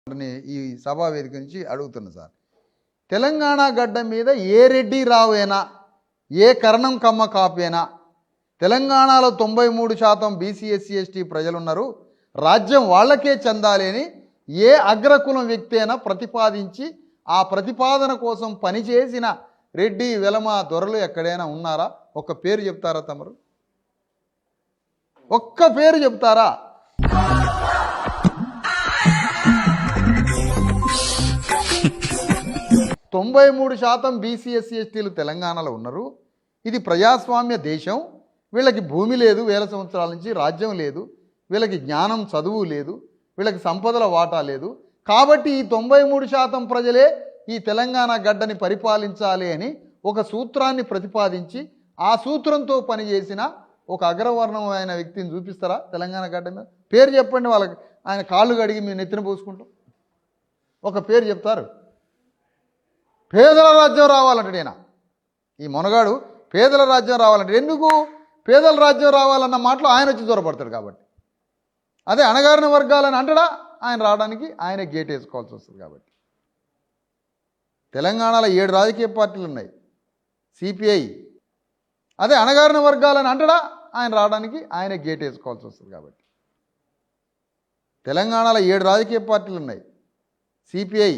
ఈ సభా వేదిక నుంచి అడుగుతున్నా సార్. తెలంగాణ గడ్డ మీద ఏ రెడ్డి రావేనా, ఏ కరణం కమ్మ కాపేనా, తెలంగాణలో 93% బీసీ ఎస్సీ ఎస్టీ ప్రజలున్నారు, రాజ్యం వాళ్ళకే చెందాలి అని ఏ అగ్రకులం వ్యక్తి అయినా ప్రతిపాదించి ఆ ప్రతిపాదన కోసం పనిచేసిన రెడ్డి వెలమ దొరలు ఎక్కడైనా ఉన్నారా? ఒక్క పేరు చెప్తారా తమరు? ఒక్క పేరు చెప్తారా? తొంభై 93% బీసీ ఎస్సీ ఎస్టీలు తెలంగాణలో ఉన్నారు. ఇది ప్రజాస్వామ్య దేశం. వీళ్ళకి భూమి లేదు, వేల సంవత్సరాల నుంచి రాజ్యం లేదు, వీళ్ళకి జ్ఞానం చదువు లేదు, వీళ్ళకి సంపదల వాటా లేదు. కాబట్టి ఈ 93% ప్రజలే ఈ తెలంగాణ గడ్డని పరిపాలించాలి అని ఒక సూత్రాన్ని ప్రతిపాదించి ఆ సూత్రంతో పనిచేసిన ఒక అగ్రవర్ణమైన వ్యక్తిని చూపిస్తారా తెలంగాణ గడ్డ మీద? పేరు చెప్పండి. వాళ్ళకి ఆయన కాళ్ళు కడిగి మేము నెత్తిన పోసుకుంటాం. ఒక పేరు చెప్తారు? పేదల రాజ్యం రావాలంటే నేను ఈ మొనగాడు పేదల రాజ్యం రావాలంటే ఎందుకు? పేదల రాజ్యం రావాలన్న మాటలో ఆయన వచ్చి దూరపడతాడు కాబట్టి. అదే అణగారిన వర్గాలని అంటడా ఆయన రావడానికి ఆయనే గేట్ వేసుకోవాల్సి వస్తుంది. కాబట్టి తెలంగాణలో 7 రాజకీయ పార్టీలు ఉన్నాయి, సిపిఐ. అదే అణగారిన వర్గాలని అంటడా ఆయన రావడానికి ఆయనే గేట్ వేసుకోవాల్సి వస్తుంది. కాబట్టి తెలంగాణలో 7 రాజకీయ పార్టీలు ఉన్నాయి, సిపిఐ,